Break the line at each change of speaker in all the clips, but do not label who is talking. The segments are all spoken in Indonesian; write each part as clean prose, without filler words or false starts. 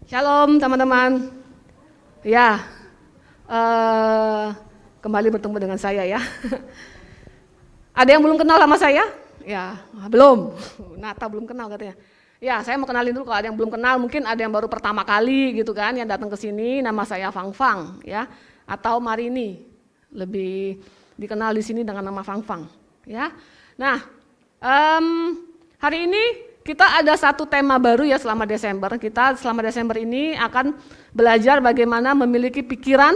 Shalom teman-teman. Ya, kembali bertemu dengan saya ya. Ada yang belum kenal sama saya? Ya, belum. Nata belum kenal katanya. Ya, saya mau kenalin dulu kalau ada yang belum kenal, mungkin ada yang baru pertama kali gitu kan yang datang ke sini. Nama saya Fang Fang ya, atau Marini. Lebih dikenal di sini dengan nama Fang Fang ya. Nah, hari ini kita ada satu tema baru ya selama Desember. Kita selama Desember ini akan belajar bagaimana memiliki pikiran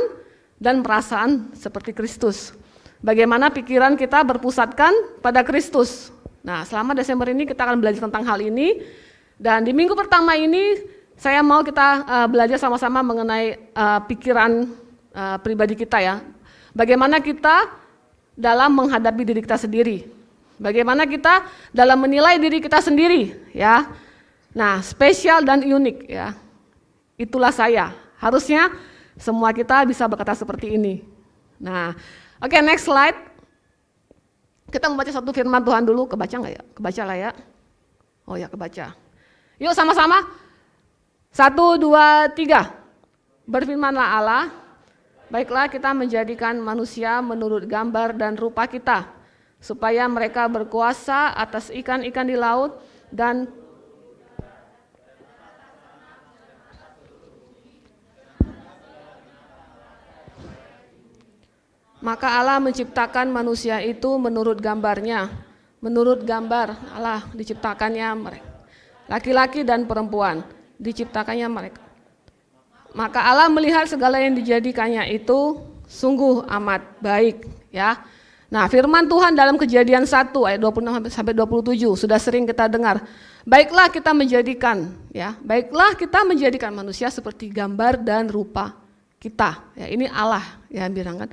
dan perasaan seperti Kristus. Bagaimana pikiran kita berpusatkan pada Kristus. Nah, selama Desember ini kita akan belajar tentang hal ini. Dan di minggu pertama ini saya mau kita belajar sama-sama mengenai pikiran pribadi kita ya. Bagaimana kita dalam menghadapi diri kita sendiri. Bagaimana kita dalam menilai diri kita sendiri ya. Nah, spesial dan unik ya. Itulah saya. Harusnya semua kita bisa berkata seperti ini. Nah, oke, next slide. Kita membaca satu firman Tuhan dulu. Kebaca nggak ya? Kebaca lah ya. Oh ya, kebaca. Yuk sama-sama. 1, 2, 3. Berfirmanlah Allah, baiklah kita menjadikan manusia menurut gambar dan rupa kita, supaya mereka berkuasa atas ikan-ikan di laut dan maka Allah menciptakan manusia itu menurut gambarnya, menurut gambar Allah diciptakannya mereka, laki-laki dan perempuan diciptakannya mereka. Maka Allah melihat segala yang dijadikannya itu sungguh amat baik ya. Nah, firman Tuhan dalam Kejadian 1 ayat 26 sampai 27 sudah sering kita dengar. Baiklah kita menjadikan ya, baiklah kita menjadikan manusia seperti gambar dan rupa kita. Ya, ini Allah ya bilang kan.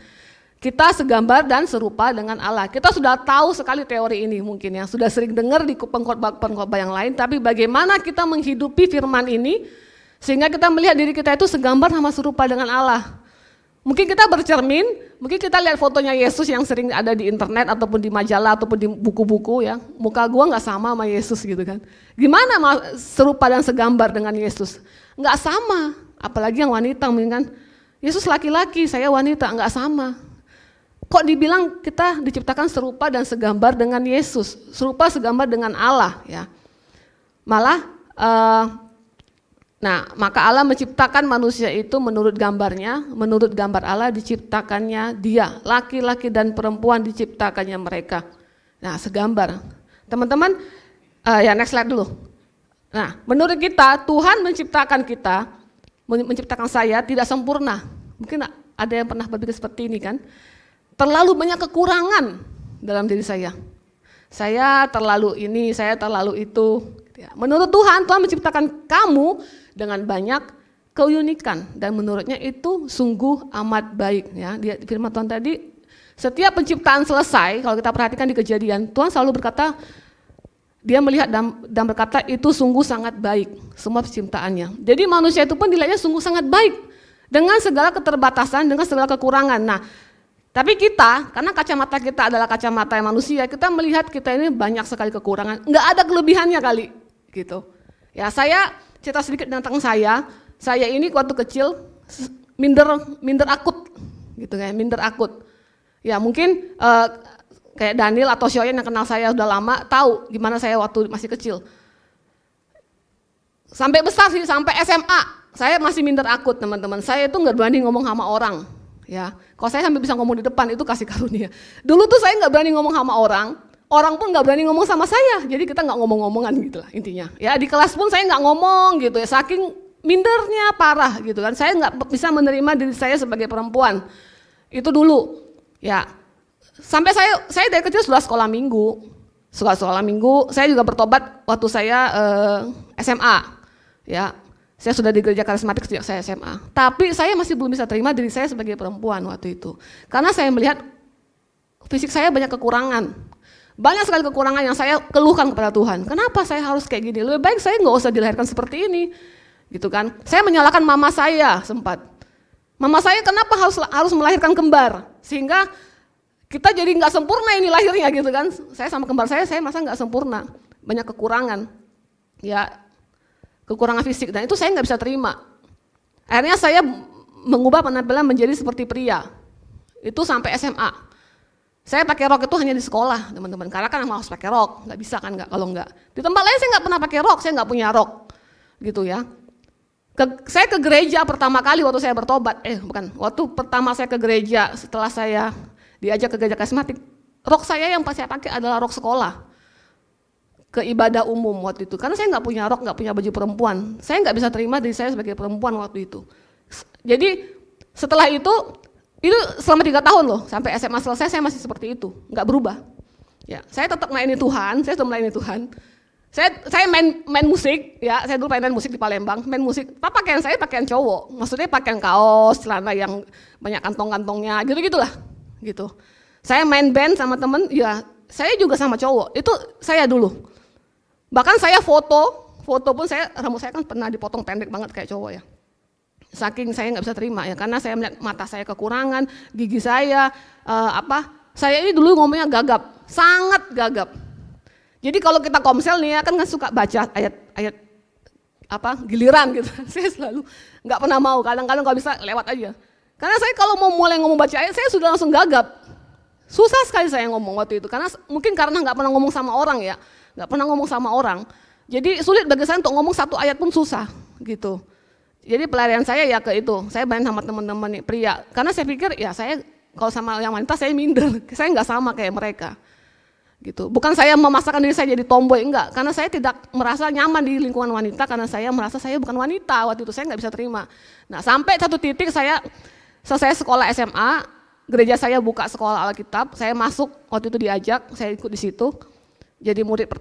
Kita segambar dan serupa dengan Allah. Kita sudah tahu sekali teori ini mungkin ya, sudah sering dengar di pengkhotbah yang lain, tapi bagaimana kita menghidupi firman ini sehingga kita melihat diri kita itu segambar sama serupa dengan Allah. Mungkin kita bercermin, mungkin kita lihat fotonya Yesus yang sering ada di internet ataupun di majalah ataupun di buku-buku ya. Muka gua nggak sama Yesus gitu kan. Gimana serupa dan segambar dengan Yesus? Nggak sama, apalagi yang wanita mungkin kan. Yesus laki-laki, saya wanita, nggak sama. Kok dibilang kita diciptakan serupa dan segambar dengan Yesus, serupa segambar dengan Allah ya. Malah nah, maka Allah menciptakan manusia itu menurut gambarnya, menurut gambar Allah diciptakannya dia, laki-laki dan perempuan diciptakannya mereka. Nah, segambar. Teman-teman, ya next slide dulu. Nah, menurut kita, Tuhan menciptakan kita, menciptakan saya tidak sempurna. Mungkin ada yang pernah berpikir seperti ini kan? Terlalu banyak kekurangan dalam diri saya. Saya terlalu ini, saya terlalu itu. Menurut Tuhan, Tuhan menciptakan kamu dengan banyak keunikan dan menurutnya itu sungguh amat baik ya. Di firman Tuhan tadi, setiap penciptaan selesai, kalau kita perhatikan di Kejadian, Tuhan selalu berkata, dia melihat dan berkata itu sungguh sangat baik semua penciptaannya. Jadi manusia itu pun dilihatnya sungguh sangat baik dengan segala keterbatasan, dengan segala kekurangan. Nah, tapi kita, karena kacamata kita adalah kacamata manusia, kita melihat kita ini banyak sekali kekurangan, nggak ada kelebihannya kali, gitu. Ya, saya cerita sedikit tentang saya ini waktu kecil minder akut, gitu kan, minder akut. Ya mungkin kayak Daniel atau Sioyen yang kenal saya udah lama, tahu gimana saya waktu masih kecil. Sampai besar sih, sampai SMA, saya masih minder akut teman-teman. Saya itu nggak berani ngomong sama orang. Ya, kalau saya sampai bisa ngomong di depan itu kasih karunia. Dulu tuh saya nggak berani ngomong sama orang pun nggak berani ngomong sama saya. Jadi kita nggak ngomong-ngomongan gitu lah intinya. Ya di kelas pun saya nggak ngomong gitu ya, saking mindernya parah gitu kan. Saya nggak bisa menerima diri saya sebagai perempuan. Itu dulu. Ya, sampai saya dari kecil sudah sekolah minggu. Sekolah minggu. Saya juga bertobat waktu saya SMA. Ya. Saya sudah di gereja karismatik sejak saya SMA. Tapi saya masih belum bisa terima diri saya sebagai perempuan waktu itu. Karena saya melihat fisik saya banyak kekurangan. Banyak sekali kekurangan yang saya keluhkan kepada Tuhan. Kenapa saya harus kayak gini? Lebih baik saya nggak usah dilahirkan seperti ini. Gitu kan. Saya menyalahkan mama saya sempat. Mama saya kenapa harus melahirkan kembar? Sehingga kita jadi nggak sempurna ini lahirnya gitu kan. Saya sama kembar saya merasa nggak sempurna. Banyak kekurangan. Ya. kekurangan fisik, dan itu saya nggak bisa terima. Akhirnya saya mengubah penampilan menjadi seperti pria. Itu sampai SMA. Saya pakai rok itu hanya di sekolah, teman-teman, karena kan harus pakai rok, nggak bisa kan nggak kalau nggak. Di tempat lain saya nggak pernah pakai rok, saya nggak punya rok, gitu ya. Saya ke gereja pertama kali waktu saya bertobat, waktu pertama saya ke gereja setelah saya diajak ke gereja karismatik, rok saya yang saya pakai adalah rok sekolah. Ke ibadah umum waktu itu, karena saya nggak punya rok, nggak punya baju perempuan, saya nggak bisa terima diri saya sebagai perempuan waktu itu. Jadi setelah itu selama 3 tahun loh, sampai SMA selesai saya masih seperti itu, nggak berubah. Ya, saya tetap melayani Tuhan, saya tetap melayani Tuhan. Saya main musik, ya, saya dulu main musik di Palembang, main musik. Pakaian saya pakaian cowok, maksudnya pakaian kaos, celana yang banyak kantong-kantongnya, gitu-gitulah, gitu. Saya main band sama temen, ya, saya juga sama cowok. Itu saya dulu. Bahkan saya foto pun rambut saya kan pernah dipotong pendek banget kayak cowok ya. Saking saya nggak bisa terima ya, karena saya melihat mata saya kekurangan, gigi saya, saya ini dulu ngomongnya gagap, sangat gagap. Jadi kalau kita komsel nih ya kan suka baca ayat giliran gitu. Saya selalu nggak pernah mau, kadang-kadang kalau bisa lewat aja. Karena saya kalau mau mulai ngomong baca ayat, saya sudah langsung gagap. Susah sekali saya ngomong waktu itu, karena nggak pernah ngomong sama orang ya, nggak pernah ngomong sama orang. Jadi sulit bagi saya untuk ngomong 1 ayat pun susah gitu. Jadi pelarian saya ya ke itu, saya main sama teman-teman pria, karena saya pikir ya saya kalau sama yang wanita saya minder, saya nggak sama kayak mereka. Gitu. Bukan saya memaksakan diri saya jadi tomboy, enggak, karena saya tidak merasa nyaman di lingkungan wanita, karena saya merasa saya bukan wanita waktu itu, saya nggak bisa terima. Nah sampai satu titik saya selesai sekolah SMA, gereja saya buka sekolah Alkitab, saya masuk waktu itu diajak, saya ikut di situ, jadi murid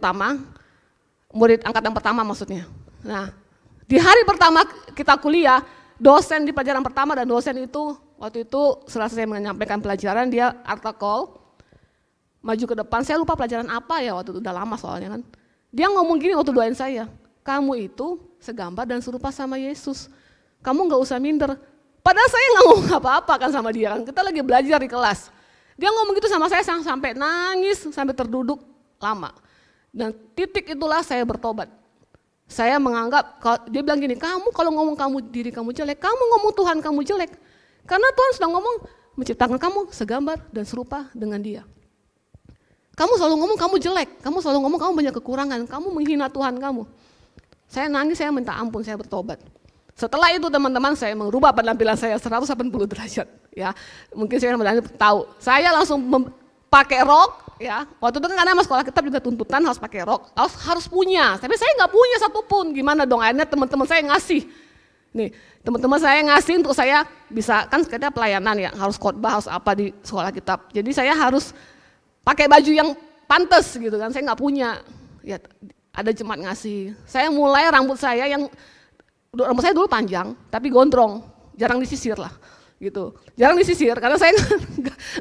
angkatan pertama maksudnya. Nah di hari pertama kita kuliah, dosen di pelajaran pertama dan dosen itu waktu itu setelah saya menyampaikan pelajaran, dia artikel maju ke depan, saya lupa pelajaran apa ya waktu itu, udah lama soalnya kan. Dia ngomong gini waktu doain saya, kamu itu segambar dan serupa sama Yesus, kamu gak usah minder. Padahal saya gak ngomong apa-apa kan sama dia kan, kita lagi belajar di kelas. Dia ngomong gitu sama saya sampai nangis, sampai terduduk lama. Dan titik itulah saya bertobat. Saya menganggap, dia bilang gini, kamu kalau ngomong diri kamu jelek, kamu ngomong Tuhan kamu jelek. Karena Tuhan sudah ngomong menciptakan kamu segambar dan serupa dengan Dia. Kamu selalu ngomong kamu jelek, kamu selalu ngomong kamu banyak kekurangan, kamu menghina Tuhan kamu. Saya nangis, saya minta ampun, saya bertobat. Setelah itu teman-teman, saya merubah penampilan saya 180 derajat. Ya, mungkin saya tahu. Saya langsung pakai rok, ya. Waktu itu kan karena sekolah kitab juga tuntutan harus pakai rok, harus punya. Tapi saya nggak punya satupun. Gimana dong? Akhirnya teman-teman saya ngasih. Nih, teman-teman saya ngasih untuk saya bisa, kan kita pelayanan ya, harus khotbah, harus apa di sekolah kitab. Jadi saya harus pakai baju yang pantas gitu kan, saya nggak punya, ya ada jemaat ngasih. Saya mulai rambut saya dulu panjang, tapi gondrong, jarang disisir lah, gitu. Jarang disisir karena saya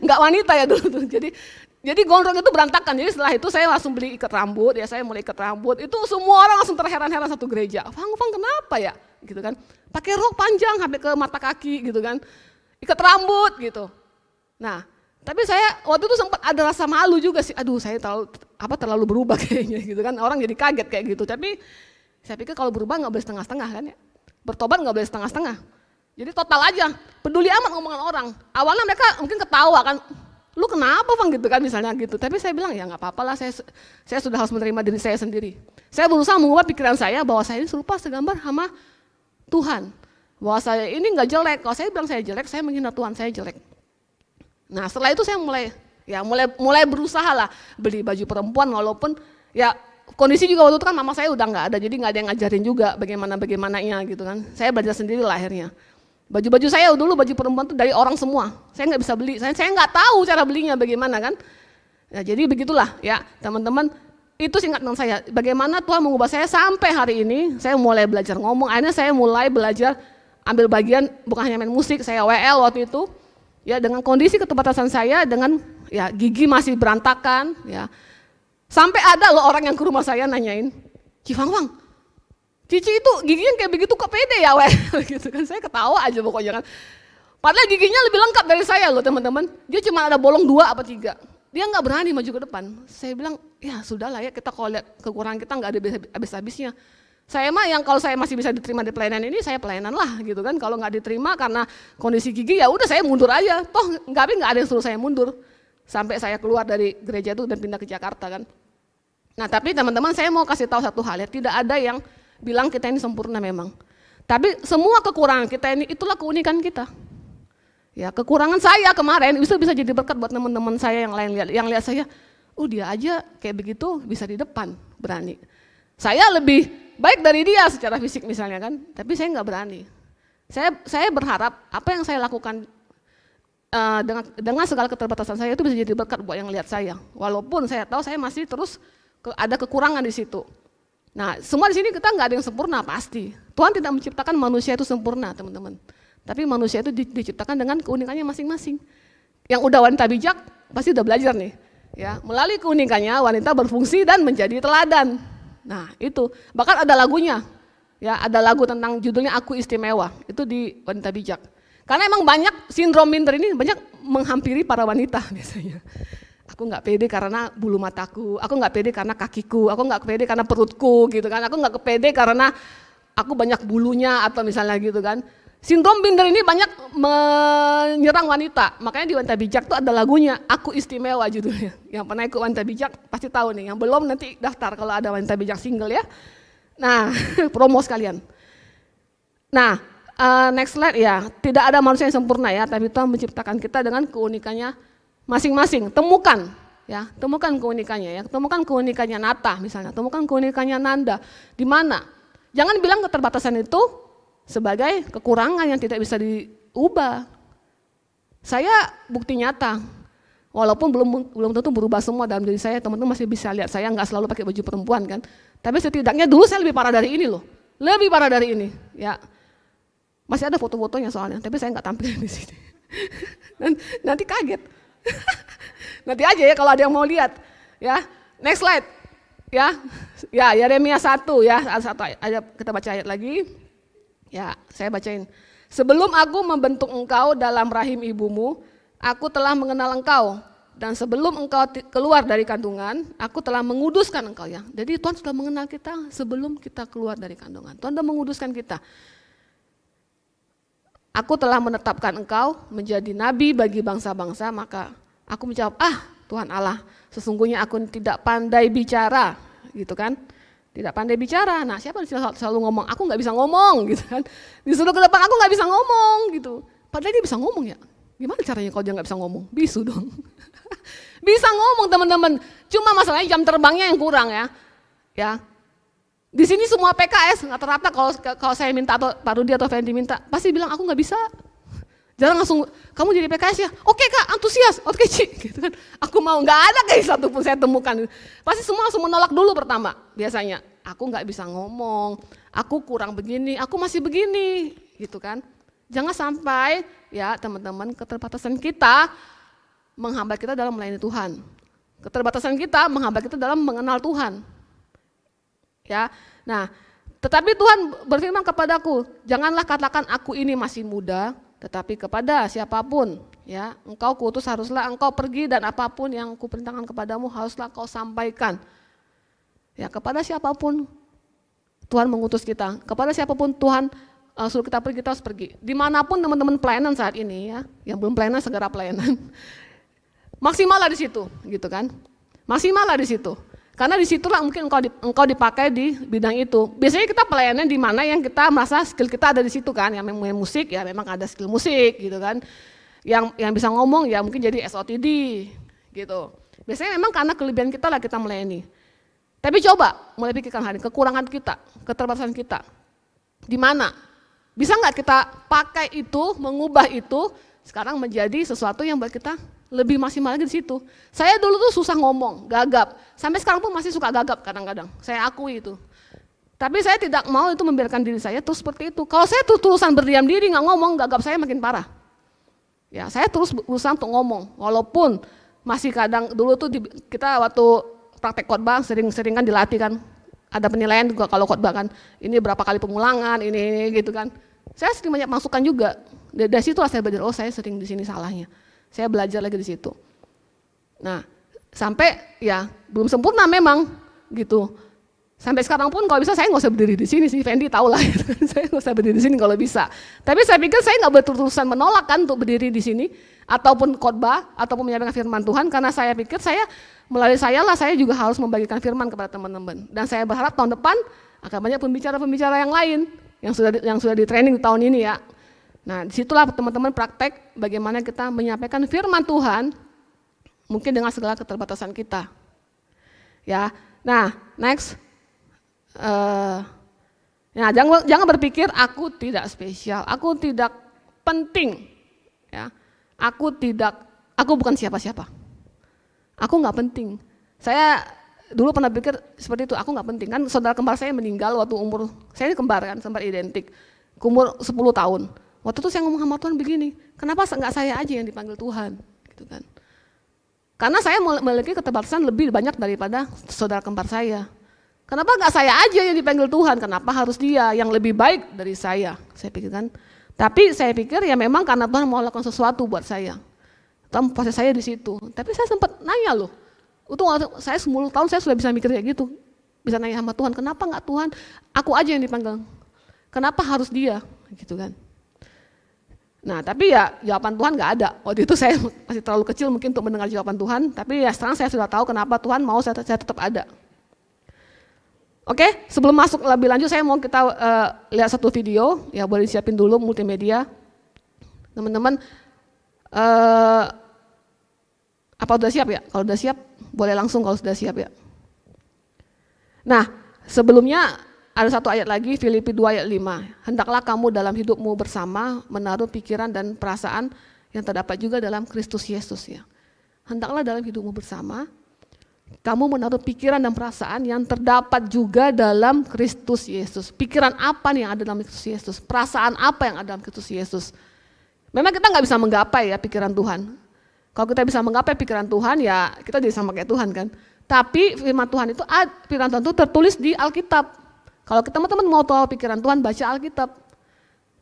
nggak wanita ya dulu tuh. Jadi gondrong itu berantakan. Jadi setelah itu saya langsung beli ikat rambut, ya saya mulai ikat rambut. Itu semua orang langsung terheran-heran satu gereja. Fang kenapa ya, gitu kan? Pakai rok panjang sampai ke mata kaki, gitu kan? Ikat rambut, gitu. Nah. Tapi saya waktu itu sempat ada rasa malu juga sih, aduh saya terlalu berubah kayaknya gitu kan, orang jadi kaget kayak gitu. Tapi saya pikir kalau berubah nggak boleh setengah-setengah kan ya, bertobat nggak boleh setengah-setengah. Jadi total aja, peduli amat ngomongan orang. Awalnya mereka mungkin ketawa kan, lu kenapa Bang gitu kan misalnya gitu. Tapi saya bilang ya nggak apa-apa lah, saya sudah harus menerima diri saya sendiri. Saya berusaha mengubah pikiran saya bahwa saya ini serupa segambar sama Tuhan. Bahwa saya ini nggak jelek, kalau saya bilang saya jelek, saya menghina Tuhan, saya jelek. Nah setelah itu saya mulai berusaha lah beli baju perempuan, walaupun ya kondisi juga waktu itu kan mama saya udah nggak ada, jadi nggak ada yang ngajarin juga bagaimananya gitu kan. Saya belajar sendiri lah akhirnya. Baju-baju saya dulu baju perempuan itu dari orang semua, saya nggak bisa beli, saya nggak tahu cara belinya bagaimana kan. Ya, jadi begitulah ya teman-teman, itu singkatan saya. Bagaimana Tuhan mengubah saya sampai hari ini, saya mulai belajar ngomong, akhirnya saya mulai belajar ambil bagian bukan hanya main musik, saya WL waktu itu. Ya dengan kondisi keterbatasan saya, dengan ya gigi masih berantakan, ya sampai ada loh orang yang ke rumah saya nanyain, Cifang, Cici itu giginya kayak begitu kok pede ya gitu kan, saya ketawa aja pokoknya kan. Padahal giginya lebih lengkap dari saya loh teman-teman, dia cuma ada bolong 2 apa 3, dia nggak berani maju ke depan. Saya bilang ya sudahlah ya, kita kalau lihat kekurangan kita nggak ada habis-habisnya. Saya mah yang kalau saya masih bisa diterima di pelayanan ini, saya pelayanan lah gitu kan. Kalau nggak diterima karena kondisi gigi, ya udah saya mundur aja. Toh nggak ada yang suruh saya mundur. Sampai saya keluar dari gereja itu dan pindah ke Jakarta kan. Nah tapi teman-teman, saya mau kasih tahu satu hal ya, tidak ada yang bilang kita ini sempurna memang. Tapi semua kekurangan kita ini, itulah keunikan kita. Ya kekurangan saya kemarin bisa jadi berkat buat teman-teman saya yang lain lihat saya, dia aja kayak begitu bisa di depan, berani. Saya lebih baik dari dia secara fisik misalnya kan, tapi saya nggak berani. Saya berharap apa yang saya lakukan dengan segala keterbatasan saya itu bisa jadi berkat buat yang lihat saya. Walaupun saya tahu saya masih terus ada kekurangan di situ. Nah, semua di sini kita nggak ada yang sempurna pasti. Tuhan tidak menciptakan manusia itu sempurna, teman-teman. Tapi manusia itu diciptakan dengan keunikannya masing-masing. Yang udah wanita bijak pasti udah belajar nih. Ya, melalui keunikannya wanita berfungsi dan menjadi teladan. Nah, itu bahkan ada lagunya. Ya, ada lagu tentang judulnya Aku Istimewa. Itu di Wanita Bijak. Karena emang banyak sindrom minder ini banyak menghampiri para wanita biasanya. Aku nggak pede karena bulu mataku, aku nggak pede karena kakiku, aku nggak pede karena perutku gitu kan, aku nggak pede karena aku banyak bulunya atau misalnya gitu kan. Sindrom minder ini banyak menyerang wanita, makanya di Wanita Bijak tuh ada lagunya Aku Istimewa judulnya. Yang pernah ikut Wanita Bijak pasti tahu nih, yang belum nanti daftar kalau ada Wanita Bijak single ya. Nah promo sekalian. Nah next slide ya, tidak ada manusia yang sempurna ya, tapi Tuhan menciptakan kita dengan keunikannya masing-masing. Temukan ya, temukan keunikannya ya, temukan keunikannya Nata misalnya, temukan keunikannya Nanda. Di mana? Jangan bilang keterbatasan itu sebagai kekurangan yang tidak bisa diubah. Saya bukti nyata, walaupun belum tentu berubah semua dalam diri saya, teman-teman masih bisa lihat saya nggak selalu pakai baju perempuan kan, tapi setidaknya dulu saya lebih parah dari ini loh, lebih parah dari ini ya. Masih ada foto-fotonya soalnya, tapi saya nggak tampilin di sini. Nanti kaget. Nanti aja ya kalau ada yang mau lihat ya. Next slide ya. Ya Yeremia 1 ya, kita baca ayat lagi. Ya, saya bacain. Sebelum aku membentuk engkau dalam rahim ibumu, aku telah mengenal engkau. Dan sebelum engkau keluar dari kandungan, aku telah menguduskan engkau ya. Jadi Tuhan sudah mengenal kita sebelum kita keluar dari kandungan. Tuhan sudah menguduskan kita. Aku telah menetapkan engkau menjadi nabi bagi bangsa-bangsa, maka aku menjawab, Tuhan Allah, sesungguhnya aku tidak pandai bicara, gitu kan. Tidak pandai bicara. Nah, siapa selalu ngomong? Aku nggak bisa ngomong, gitu kan. Disuruh ke depan, aku nggak bisa ngomong, gitu. Padahal dia bisa ngomong ya. Gimana caranya kalau dia nggak bisa ngomong? Bisu dong. Bisa ngomong teman-teman. Cuma masalahnya jam terbangnya yang kurang ya. Ya. Di sini semua PKS rata-rata kalau saya minta atau Pak Rudi atau Fendi minta, pasti bilang aku nggak bisa. Jangan langsung kamu jadi PKS ya. Oke Kak, antusias. Oke Ci, gitu kan. Aku mau, nggak ada kayak satu pun saya temukan. Pasti semua langsung menolak dulu pertama. Biasanya aku nggak bisa ngomong, aku kurang begini, aku masih begini, gitu kan. Jangan sampai ya teman-teman keterbatasan kita menghambat kita dalam melayani Tuhan. Keterbatasan kita menghambat kita dalam mengenal Tuhan. Ya, nah, tetapi Tuhan berfirman kepadaku, janganlah katakan aku ini masih muda. Tetapi kepada siapapun ya engkau kuutus haruslah engkau pergi dan apapun yang kuperintahkan kepadamu haruslah kau sampaikan. Ya kepada siapapun Tuhan mengutus kita, kepada siapapun Tuhan suruh kita pergi, kita harus pergi. Dimanapun teman-teman pelayanan saat ini ya, yang belum pelayanan segera pelayanan. Maksimallah di situ, gitu kan? Maksimallah di situ. Karena disitulah mungkin engkau dipakai di bidang itu. Biasanya kita pelayanan di mana yang kita merasa skill kita ada di situ kan. Yang main musik ya memang ada skill musik gitu kan. Yang bisa ngomong ya mungkin jadi SOTD gitu. Biasanya memang karena kelebihan kita lah kita melayani. Tapi coba mulai pikirkan hari kekurangan kita, keterbatasan kita. Di mana? Bisa nggak kita pakai itu, mengubah itu sekarang menjadi sesuatu yang buat kita lebih maksimal lagi di situ. Saya dulu tuh susah ngomong, gagap. Sampai sekarang pun masih suka gagap kadang-kadang. Saya akui itu. Tapi saya tidak mau itu membiarkan diri saya terus seperti itu. Kalau saya tulisan berdiam diri nggak ngomong, gagap saya makin parah. Ya, saya terus berusaha untuk ngomong. Walaupun masih kadang dulu tuh kita waktu praktek khotbah sering kan dilatih kan. Ada penilaian juga kalau khotbah kan. Ini berapa kali pengulangan, ini gitu kan. Saya sering banyak masukan juga. Dari situlah saya belajar, saya sering di sini salahnya. Saya belajar lagi di situ. Nah, sampai ya belum sempurna memang gitu. Sampai sekarang pun kalau bisa saya nggak usah berdiri di sini sih, Fendi tahu lah. Saya nggak usah berdiri di sini kalau bisa. Tapi saya pikir saya nggak berterusan menolak kan untuk berdiri di sini, ataupun khotbah, ataupun menyampaikan firman Tuhan, karena saya pikir melalui saya juga harus membagikan firman kepada teman-teman. Dan saya berharap tahun depan akan banyak pembicara-pembicara yang lain yang sudah di training di tahun ini ya. Nah disitulah teman-teman praktek bagaimana kita menyampaikan firman Tuhan, mungkin dengan segala keterbatasan kita. Ya, nah next. Ya, jangan berpikir aku tidak spesial, aku tidak penting, ya. Aku bukan siapa-siapa. Aku nggak penting. Saya dulu pernah pikir seperti itu, aku nggak penting. Kan saudara kembar saya meninggal waktu saya ini kembar kan, kembar identik, umur 10 tahun. Waktu itu saya ngomong sama Tuhan begini, kenapa nggak saya aja yang dipanggil Tuhan, gitu kan? Karena saya memiliki keterbatasan lebih banyak daripada saudara kembar saya. Kenapa nggak saya aja yang dipanggil Tuhan? Kenapa harus dia yang lebih baik dari saya? Saya pikirkan. Tapi saya pikir ya memang karena Tuhan mau lakukan sesuatu buat saya. Tuhan proses saya di situ. Tapi saya sempat nanya loh. Itu saya 10 tahun saya sudah bisa mikir kayak gitu. Bisa nanya sama Tuhan, kenapa nggak Tuhan? Aku aja yang dipanggil. Kenapa harus dia? Gitu kan. Nah tapi ya jawaban Tuhan nggak ada. Waktu itu saya masih terlalu kecil mungkin untuk mendengar jawaban Tuhan. Tapi ya sekarang saya sudah tahu kenapa Tuhan mau saya tetap ada. Oke, sebelum masuk lebih lanjut saya mau kita lihat satu video, ya boleh disiapin dulu multimedia. Teman-teman, apa udah siap ya? Kalau udah siap, boleh langsung kalau sudah siap ya. Nah, sebelumnya ada satu ayat lagi, Filipi 2 ayat 5. Hendaklah kamu dalam hidupmu bersama menaruh pikiran dan perasaan yang terdapat juga dalam Kristus Yesus ya. Hendaklah dalam hidupmu bersama kamu menaruh pikiran dan perasaan yang terdapat juga dalam Kristus Yesus. Pikiran apa nih yang ada dalam Kristus Yesus? Perasaan apa yang ada dalam Kristus Yesus? Memang kita nggak bisa menggapai ya pikiran Tuhan. Kalau kita bisa menggapai pikiran Tuhan ya kita jadi sama kayak Tuhan kan. Tapi firman Tuhan itu, pikiran Tuhan itu tertulis di Alkitab. Kalau teman-teman mau tahu pikiran Tuhan, baca Alkitab.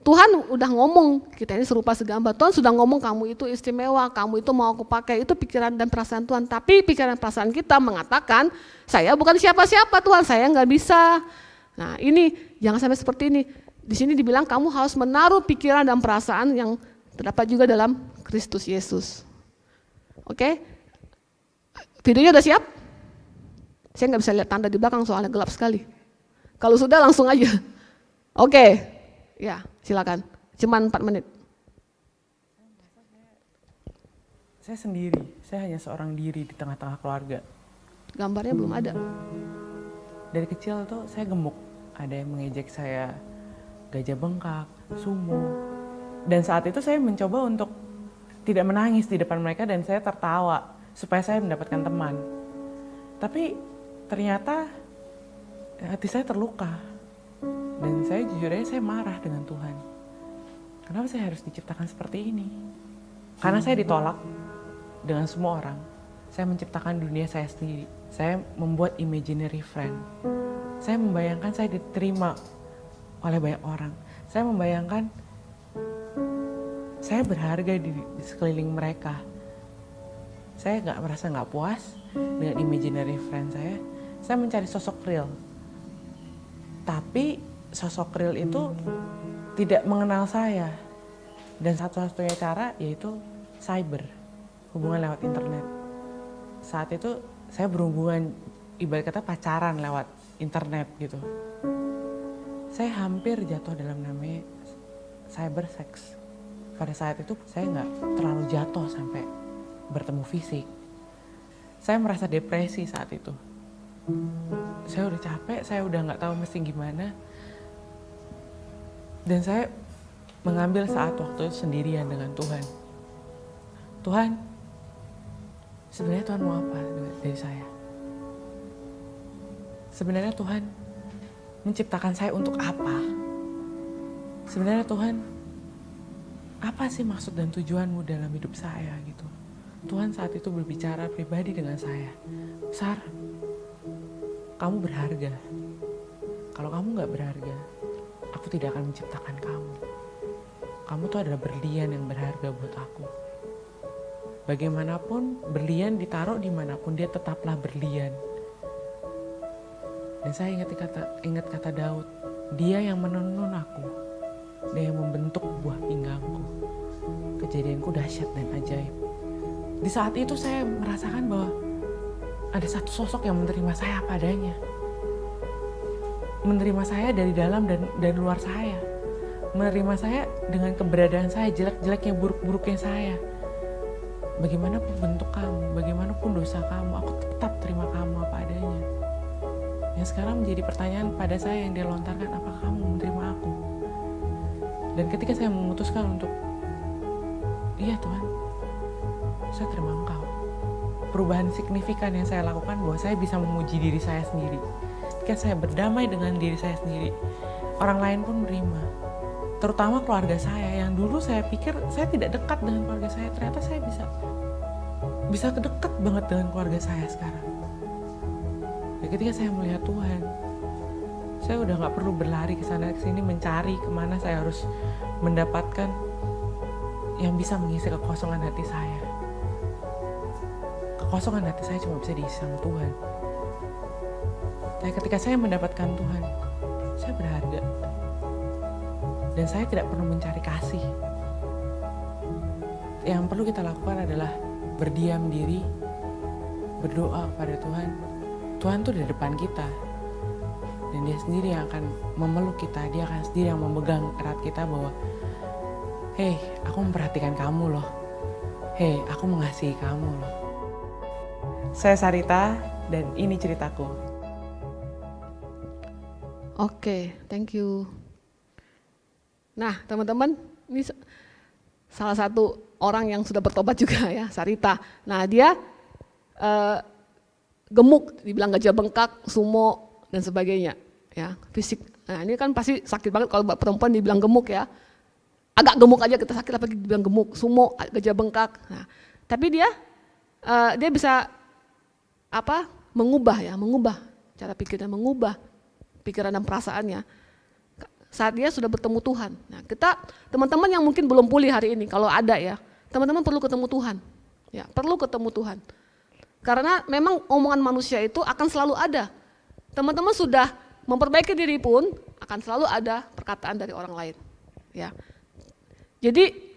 Tuhan udah ngomong, kita ini serupa segambar. Tuhan sudah ngomong kamu itu istimewa, kamu itu mau aku pakai, itu pikiran dan perasaan Tuhan. Tapi pikiran dan perasaan kita mengatakan, saya bukan siapa-siapa Tuhan, saya nggak bisa. Nah ini, jangan sampai seperti ini. Di sini dibilang kamu harus menaruh pikiran dan perasaan yang terdapat juga dalam Kristus Yesus. Oke? Videonya udah siap? Saya nggak bisa lihat tanda di belakang soalnya gelap sekali. Kalau sudah langsung aja. Oke. Ya, silakan. Cuman 4 menit.
Saya sendiri, saya hanya seorang diri di tengah-tengah keluarga.
Gambarnya belum ada.
Dari kecil tuh saya gemuk. Ada yang mengejek saya gajah bengkak, sumo. Dan saat itu saya mencoba untuk tidak menangis di depan mereka dan saya tertawa supaya saya mendapatkan teman. Tapi ternyata hati saya terluka. Dan saya jujur aja saya marah dengan Tuhan. Kenapa saya harus diciptakan seperti ini? Karena saya ditolak dengan semua orang. Saya menciptakan dunia saya sendiri. Saya membuat imaginary friend. Saya membayangkan saya diterima oleh banyak orang. Saya membayangkan saya berharga di sekeliling mereka. Saya merasa nggak puas dengan imaginary friend saya. Saya mencari sosok real. Tapi sosok real itu tidak mengenal saya. Dan satu-satunya cara yaitu cyber, hubungan lewat internet. Saat itu saya berhubungan, ibarat kata pacaran lewat internet gitu. Saya hampir jatuh dalam namanya cyber sex. Pada saat itu saya nggak terlalu jatuh sampai bertemu fisik. Saya merasa depresi saat itu. Saya udah capek, saya udah nggak tahu mesti gimana. Dan saya mengambil saat waktu sendirian dengan Tuhan. Tuhan, sebenarnya Tuhan mau apa dari saya? Sebenarnya Tuhan menciptakan saya untuk apa? Sebenarnya Tuhan, apa sih maksud dan tujuanmu dalam hidup saya gitu? Tuhan saat itu berbicara pribadi dengan saya. Sar, kamu berharga. Kalau kamu gak berharga, aku tidak akan menciptakan kamu. Kamu tuh adalah berlian yang berharga buat aku. Bagaimanapun berlian ditaruh dimanapun dia tetaplah berlian. Dan saya ingat kata Daud, dia yang menenun aku, dia yang membentuk buah pinggangku. Kejadianku dahsyat dan ajaib. Di saat itu saya merasakan bahwa ada satu sosok yang menerima saya apa adanya. Menerima saya dari dalam dan luar saya. Menerima saya dengan keberadaan saya, jelek-jeleknya, buruk-buruknya saya. Bagaimanapun bentuk kamu, bagaimanapun dosa kamu, aku tetap terima kamu apa adanya. Yang sekarang menjadi pertanyaan pada saya yang dia lontarkan, apakah kamu menerima aku? Dan ketika saya memutuskan untuk, iya Tuhan, saya terima Engkau. Perubahan signifikan yang saya lakukan bahwa saya bisa memuji diri saya sendiri. Ketika saya berdamai dengan diri saya sendiri, orang lain pun menerima. Terutama keluarga saya yang dulu saya pikir saya tidak dekat dengan keluarga saya, ternyata saya bisa dekat banget dengan keluarga saya sekarang. Dan ketika saya melihat Tuhan, saya udah gak perlu berlari ke sana ke sini mencari kemana saya harus mendapatkan yang bisa mengisi kekosongan hati saya. Kekosongan hati saya cuma bisa diisi sama Tuhan. Dan ketika saya mendapatkan Tuhan, saya berharga. Dan saya tidak perlu mencari kasih. Yang perlu kita lakukan adalah berdiam diri, berdoa kepada Tuhan. Tuhan tuh di depan kita. Dan dia sendiri yang akan memeluk kita, dia akan sendiri yang memegang erat kita bahwa, hei, aku memperhatikan kamu loh. Hei, aku mengasihi kamu loh. Saya Sarita dan ini ceritaku.
Oke, thank you. Nah, teman-teman, ini salah satu orang yang sudah bertobat juga ya, Sarita. Nah, dia gemuk, dibilang gajah bengkak, sumo, dan sebagainya. Ya, fisik. Nah, ini kan pasti sakit banget kalau perempuan dibilang gemuk ya. Agak gemuk aja kita sakit, apalagi dibilang gemuk, sumo, gajah bengkak. Nah, tapi dia bisa mengubah cara pikirnya, mengubah pikiran dan perasaannya saat dia sudah bertemu Tuhan. Nah, kita teman-teman yang mungkin belum pulih hari ini, kalau ada ya, teman-teman perlu ketemu Tuhan. Ya, perlu ketemu Tuhan. Karena memang omongan manusia itu akan selalu ada. Teman-teman sudah memperbaiki diri pun akan selalu ada perkataan dari orang lain. Ya. Jadi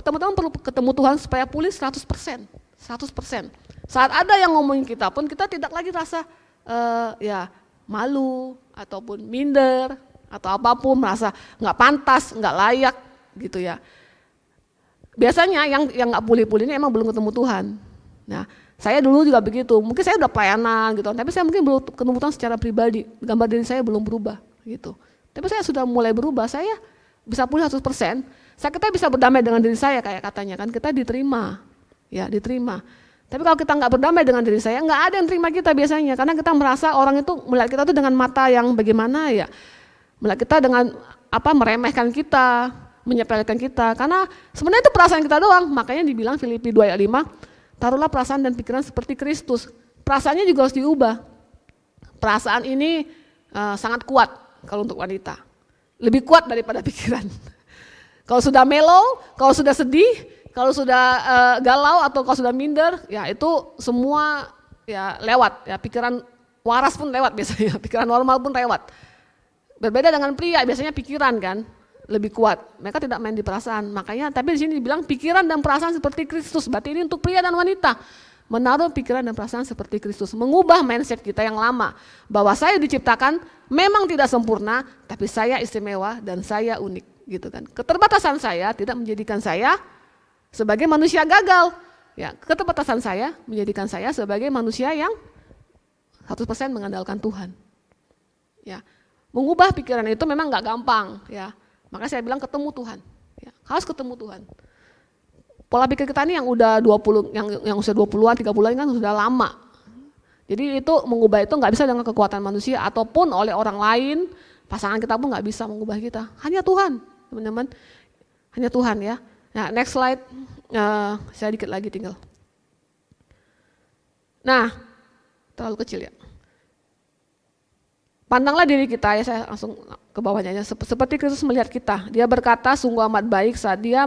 teman-teman perlu ketemu Tuhan supaya pulih 100%. 100%. Saat ada yang ngomongin kita pun kita tidak lagi rasa malu ataupun minder atau apapun, merasa nggak pantas, nggak layak gitu ya. Biasanya yang nggak pulih-pulih ini emang belum ketemu Tuhan. Nah, saya dulu juga begitu. Mungkin saya udah pelayanan gitu, tapi saya mungkin belum ketemu Tuhan secara pribadi. Gambar diri saya belum berubah gitu. Tapi saya sudah mulai berubah. Saya bisa pulih 100%. Kita bisa berdamai dengan diri saya kayak katanya kan, kita diterima. Ya, diterima. Tapi kalau kita nggak berdamai dengan diri saya, nggak ada yang terima kita biasanya. Karena kita merasa orang itu melihat kita tuh dengan mata yang bagaimana ya. Melihat kita dengan meremehkan kita, menyepelekan kita. Karena sebenarnya itu perasaan kita doang. Makanya dibilang Filipi 2 ayat 5, taruhlah perasaan dan pikiran seperti Kristus. Perasaannya juga harus diubah. Perasaan ini sangat kuat kalau untuk wanita. Lebih kuat daripada pikiran. Kalau sudah mellow, kalau sudah sedih, kalau sudah galau atau kalau sudah minder, ya itu semua ya lewat. Ya, pikiran waras pun lewat biasanya, pikiran normal pun lewat. Berbeda dengan pria, biasanya pikiran kan lebih kuat. Mereka tidak main di perasaan. Makanya, tapi di sini dibilang pikiran dan perasaan seperti Kristus. Berarti ini untuk pria dan wanita. Menaruh pikiran dan perasaan seperti Kristus. Mengubah mindset kita yang lama. Bahwa saya diciptakan memang tidak sempurna, tapi saya istimewa dan saya unik. Gitu kan. Keterbatasan saya tidak menjadikan saya sebagai manusia gagal. Ya, keterbatasan saya menjadikan saya sebagai manusia yang 100% mengandalkan Tuhan. Ya, mengubah pikiran itu memang nggak gampang. Ya, maka saya bilang ketemu Tuhan. Ya, harus ketemu Tuhan. Pola pikir kita ini yang udah 20, yang usia 20-an, 30-an kan sudah lama. Jadi itu mengubah itu nggak bisa dengan kekuatan manusia ataupun oleh orang lain. Pasangan kita pun nggak bisa mengubah kita. Hanya Tuhan, teman-teman. Hanya Tuhan ya. Nah, next slide. Saya dikit lagi tinggal. Nah, terlalu kecil ya. Pandanglah diri kita ya, saya langsung ke bawahnya ya. Seperti Kristus melihat kita. Dia berkata sungguh amat baik saat dia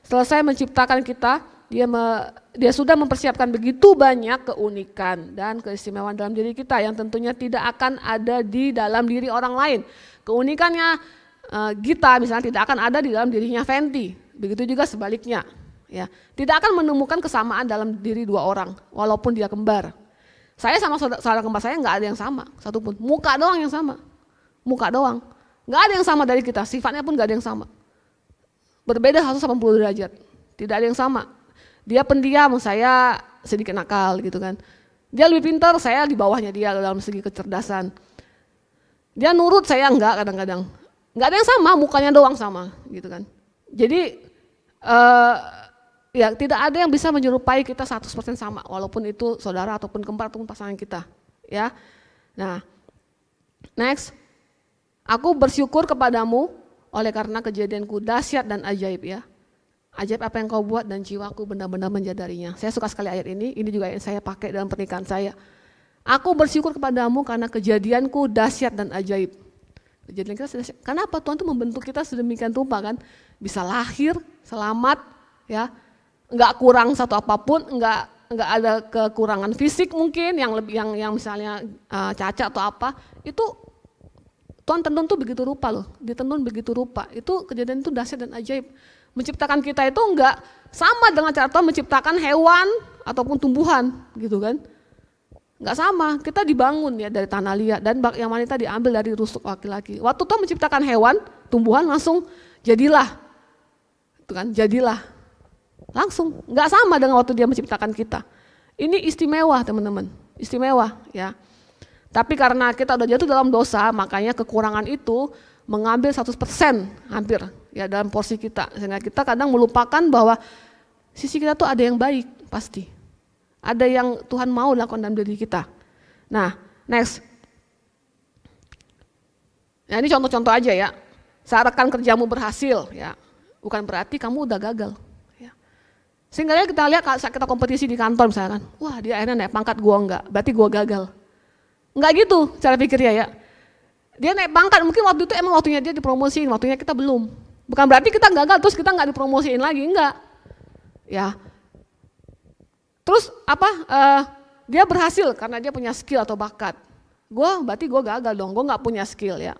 selesai menciptakan kita Dia sudah mempersiapkan begitu banyak keunikan dan keistimewaan dalam diri kita yang tentunya tidak akan ada di dalam diri orang lain. Keunikannya Gita misalnya tidak akan ada di dalam dirinya Fenty. Begitu juga sebaliknya. Ya, tidak akan menemukan kesamaan dalam diri dua orang walaupun dia kembar. Saya sama saudara kembar saya nggak ada yang sama satupun. Muka doang yang sama. Muka doang. Nggak ada yang sama dari kita. Sifatnya pun nggak ada yang sama. Berbeda 180 derajat. Tidak ada yang sama. Dia pendiam, saya sedikit nakal gitu kan. Dia lebih pintar, saya di bawahnya dia dalam segi kecerdasan. Dia nurut, saya enggak kadang-kadang. Enggak ada yang sama, mukanya doang sama gitu kan. Jadi ya tidak ada yang bisa menyerupai kita 100% sama, walaupun itu saudara ataupun kembar ataupun pasangan kita. Ya. Nah, next. Aku bersyukur kepadamu oleh karena kejadianku dahsyat dan ajaib ya. Ajaib apa yang kau buat dan jiwaku benar-benar menjadarinya. Saya suka sekali ayat ini juga yang saya pakai dalam pernikahan saya. Aku bersyukur kepadamu karena kejadianku dahsyat dan ajaib. Kejadian kita dahsyat. Kenapa Tuhan tuh membentuk kita sedemikian rupa kan? Bisa lahir, selamat, ya, enggak kurang satu apapun, enggak ada kekurangan fisik mungkin yang misalnya cacat atau apa. Itu Tuhan tenun tuh begitu rupa loh, ditenun begitu rupa. Itu kejadian itu dahsyat dan ajaib. Menciptakan kita itu enggak sama dengan cara Tuhan menciptakan hewan ataupun tumbuhan gitu kan. Enggak sama, kita dibangun ya dari tanah liat dan yang wanita diambil dari rusuk laki-laki. Waktu Tuhan menciptakan hewan, tumbuhan langsung jadilah. Itu kan, jadilah. Langsung, enggak sama dengan waktu dia menciptakan kita. Ini istimewa teman-teman, istimewa ya. Tapi karena kita udah jatuh dalam dosa, makanya kekurangan itu mengambil 100% hampir ya dalam porsi kita. Sehingga kita kadang melupakan bahwa sisi kita tuh ada yang baik pasti. Ada yang Tuhan mau lakukan dalam diri kita. Nah, next. Nah, ini contoh-contoh aja ya. Saat rekan kerjamu berhasil ya, bukan berarti kamu udah gagal. Ya. Sehingga kita lihat saat kita kompetisi di kantor misalkan, wah dia akhirnya naik pangkat, gua enggak, berarti gua gagal. Enggak gitu cara pikirnya ya. Dia naik pangkat, mungkin waktu itu emang waktunya dia dipromosiin, waktunya kita belum. Bukan berarti kita gagal terus kita nggak dipromosiin lagi, enggak. Ya. Terus apa? Dia berhasil karena dia punya skill atau bakat. Berarti gue gagal dong, gue nggak punya skill ya.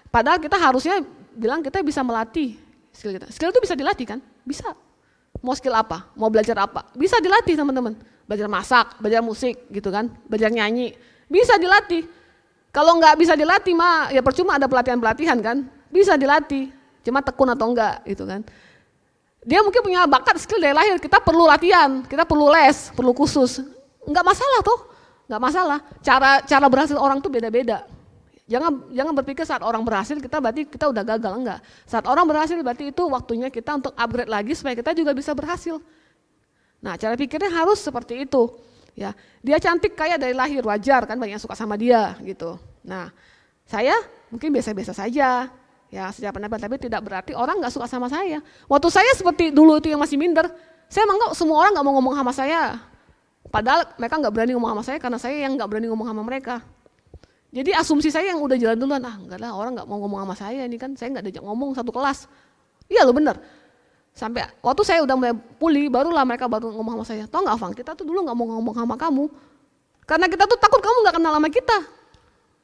Padahal kita harusnya bilang kita bisa melatih skill kita. Skill itu bisa dilatih kan? Bisa. Mau skill apa? Mau belajar apa? Bisa dilatih teman-teman. Belajar masak, belajar musik gitu kan, belajar nyanyi. Bisa dilatih. Kalau nggak bisa dilatih mah ya percuma ada pelatihan-pelatihan kan. Bisa dilatih, cuma tekun atau enggak gitu kan. Dia mungkin punya bakat skill dari lahir, kita perlu latihan, kita perlu les, perlu khusus. Enggak masalah tuh, enggak masalah. Cara berhasil orang tuh beda-beda. Jangan berpikir saat orang berhasil kita berarti kita udah gagal, enggak. Saat orang berhasil berarti itu waktunya kita untuk upgrade lagi supaya kita juga bisa berhasil. Nah, cara pikirnya harus seperti itu. Ya, dia cantik kayak dari lahir, wajar kan banyak yang suka sama dia gitu. Nah, saya mungkin biasa-biasa saja. Ya, secara pendapat, tapi tidak berarti orang nggak suka sama saya. Waktu saya seperti dulu itu yang masih minder, saya menganggap semua orang nggak mau ngomong sama saya. Padahal mereka nggak berani ngomong sama saya karena saya yang nggak berani ngomong sama mereka. Jadi asumsi saya yang udah jalan duluan, enggak lah orang nggak mau ngomong sama saya ini kan, saya nggak diajak ngomong satu kelas. Iya lo bener. Sampai waktu saya udah mulai pulih, barulah mereka baru ngomong sama saya. Tau nggak Fang, kita tuh dulu nggak mau ngomong sama kamu, karena kita tuh takut kamu nggak kenal sama kita,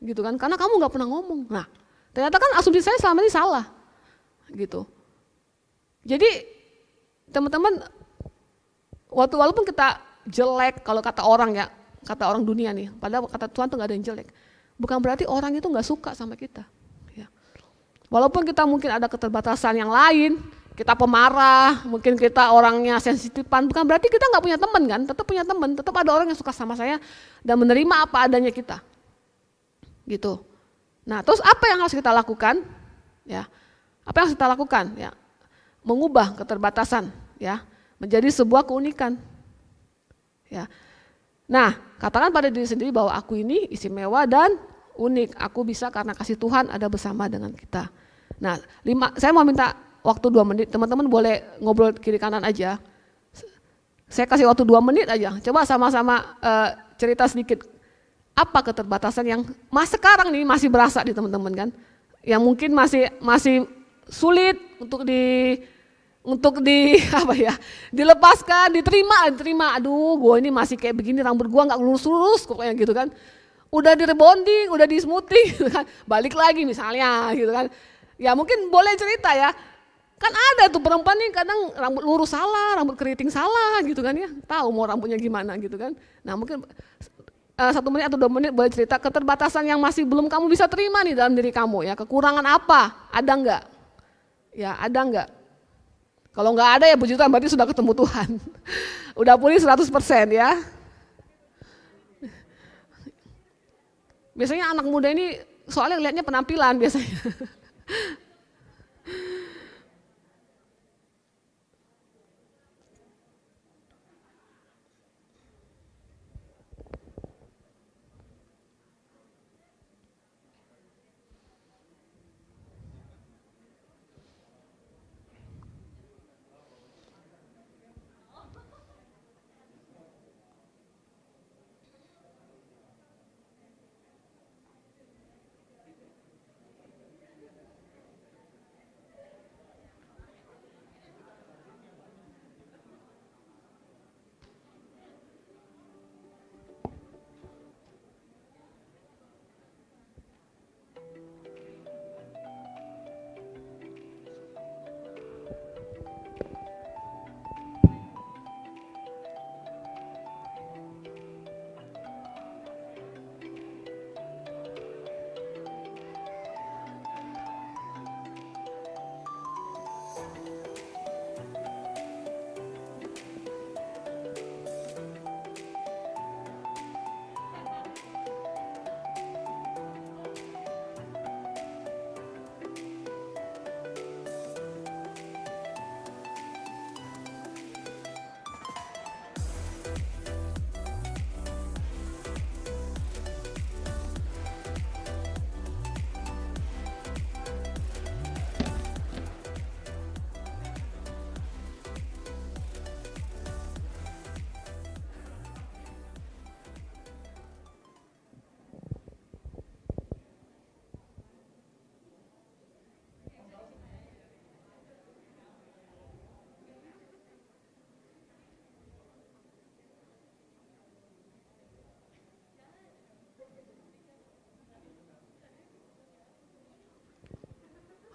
gitu kan? Karena kamu nggak pernah ngomong. Nah. Ternyata kan asumsi saya selama ini salah, gitu. Jadi teman-teman, walaupun kita jelek, kalau kata orang ya, kata orang dunia nih, padahal kata Tuhan tuh nggak ada yang jelek. Bukan berarti orang itu nggak suka sama kita. Ya. Walaupun kita mungkin ada keterbatasan yang lain, kita pemarah, mungkin kita orangnya sensitifan, bukan berarti kita nggak punya teman kan? Tetap punya teman, tetap ada orang yang suka sama saya dan menerima apa adanya kita, gitu. Nah, terus apa yang harus kita lakukan? Ya, apa yang harus kita lakukan? Ya, mengubah keterbatasan, ya, menjadi sebuah keunikan. Ya, nah, katakan pada diri sendiri bahwa aku ini istimewa dan unik. Aku bisa karena kasih Tuhan ada bersama dengan kita. Nah, saya mau minta waktu 2 menit. Teman-teman boleh ngobrol kiri kanan aja. Saya kasih waktu 2 menit aja. Coba sama-sama cerita sedikit. Apa keterbatasan yang sekarang nih masih berasa di teman-teman kan, yang mungkin masih sulit untuk untuk dilepaskan, diterima. Aduh, gue ini masih kayak begini, rambut gue nggak lurus-lurus, pokoknya gitu kan. Udah di rebonding, udah di smoothing, gitu kan. Balik lagi misalnya, gitu kan. Ya mungkin boleh cerita ya. Kan ada tuh perempuan nih kadang rambut lurus salah, rambut keriting salah, gitu kan ya. Tahu mau rambutnya gimana, gitu kan. Nah mungkin 1 menit atau 2 menit boleh cerita keterbatasan yang masih belum kamu bisa terima nih dalam diri kamu ya. Kekurangan apa? Ada enggak? Ya, ada enggak? Kalau enggak ada ya puji Tuhan berarti sudah ketemu Tuhan. Udah pulih 100% ya. Biasanya anak muda ini soalnya lihatnya penampilan biasanya.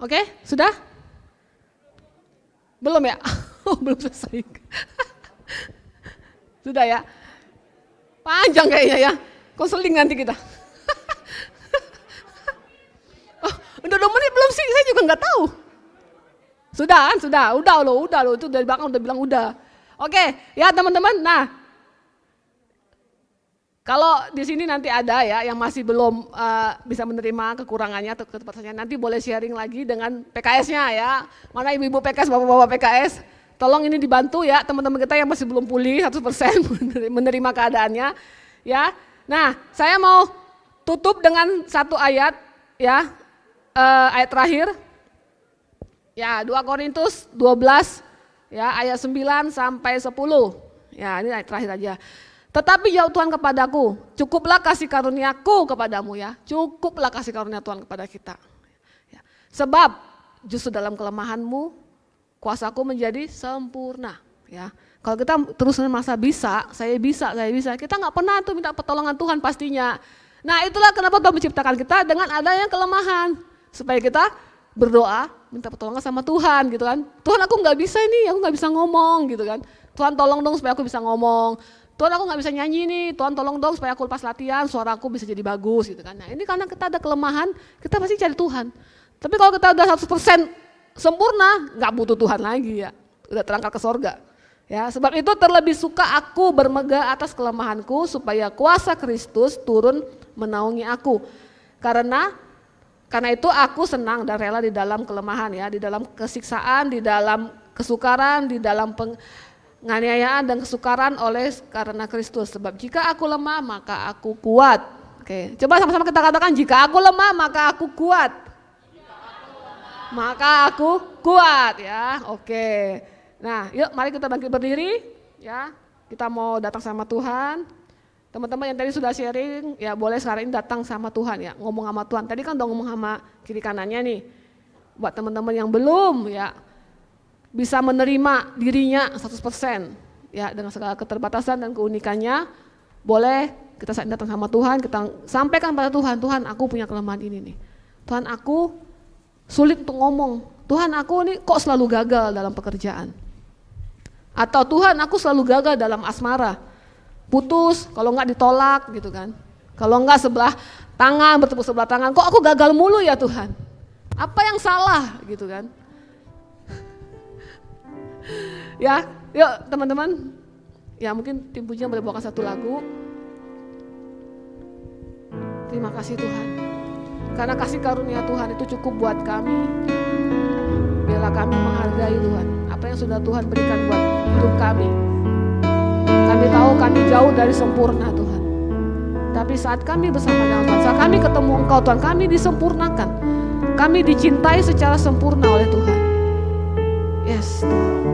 Oke, sudah? Belum ya? Oh, belum selesai. Sudah ya? Panjang kayaknya ya. Konseling nanti kita. Oh, udah 2 menit belum sih? Saya juga nggak tahu. Sudah kan? Sudah. Udah loh. Itu dari belakang udah bilang udah. Oke, ya teman-teman. Nah, kalau di sini nanti ada ya yang masih belum bisa menerima kekurangannya atau keterbatasannya, nanti boleh sharing lagi dengan PKS-nya ya. Mana ibu-ibu PKS, bapak-bapak PKS, tolong ini dibantu ya teman-teman kita yang masih belum pulih 100% menerima keadaannya ya. Nah, saya mau tutup dengan 1 ayat ya, ayat terakhir. Ya, 2 Korintus 12 ya, ayat 9 sampai 10. Ya, ini ayat terakhir aja. Tetapi jawab Tuhan kepadaku, cukuplah kasih karuniaku kepadamu ya. Cukuplah kasih karunia Tuhan kepada kita. Ya. Sebab justru dalam kelemahanmu, kuasaku menjadi sempurna. Ya. Kalau kita terus merasa bisa, saya bisa, kita nggak pernah tuh minta pertolongan Tuhan pastinya. Nah itulah kenapa Tuhan menciptakan kita dengan adanya kelemahan. Supaya kita berdoa, minta pertolongan sama Tuhan gitu kan. Tuhan aku nggak bisa ini, aku nggak bisa ngomong gitu kan. Tuhan tolong dong supaya aku bisa ngomong. Tuhan aku nggak bisa nyanyi nih, Tuhan tolong dong supaya aku lepas latihan, suaraku bisa jadi bagus gitu kan. Nah ini karena kita ada kelemahan, kita pasti cari Tuhan. Tapi kalau kita udah 100% sempurna, nggak butuh Tuhan lagi ya, udah terangkat ke sorga. Ya, sebab itu terlebih suka aku bermegah atas kelemahanku supaya kuasa Kristus turun menaungi aku. Karena itu aku senang dan rela di dalam kelemahan ya, di dalam kesiksaan, di dalam kesukaran, di dalam penganiayaan dan kesukaran karena Kristus. Sebab jika aku lemah maka aku kuat. Oke, coba sama-sama kita katakan, jika aku lemah maka aku kuat. Maka aku kuat ya. Oke. Nah, yuk mari kita bangkit berdiri ya. Kita mau datang sama Tuhan. Teman-teman yang tadi sudah sharing ya boleh sekarang ini datang sama Tuhan ya, ngomong sama Tuhan. Tadi kan udah ngomong sama kiri kanannya nih. Buat teman-teman yang belum ya, bisa menerima dirinya 100%, ya dengan segala keterbatasan dan keunikannya, boleh kita datang sama Tuhan, kita sampaikan pada Tuhan, Tuhan aku punya kelemahan ini nih. Tuhan aku sulit untuk ngomong, Tuhan aku nih kok selalu gagal dalam pekerjaan. Atau Tuhan aku selalu gagal dalam asmara, putus, kalau enggak ditolak gitu kan. Kalau enggak sebelah tangan, bertepuk sebelah tangan, kok aku gagal mulu ya Tuhan. Apa yang salah gitu kan. Ya, yuk teman-teman, ya mungkin tim pujian boleh bawakan satu lagu. Terima kasih Tuhan, karena kasih karunia Tuhan itu cukup buat kami. Biarlah kami menghargai Tuhan, apa yang sudah Tuhan berikan buat hidup kami. Kami tahu kami jauh dari sempurna Tuhan, tapi saat kami bersama dengan Tuhan, saat kami ketemu Engkau Tuhan, kami disempurnakan. Kami dicintai secara sempurna oleh Tuhan. Yes Tuhan.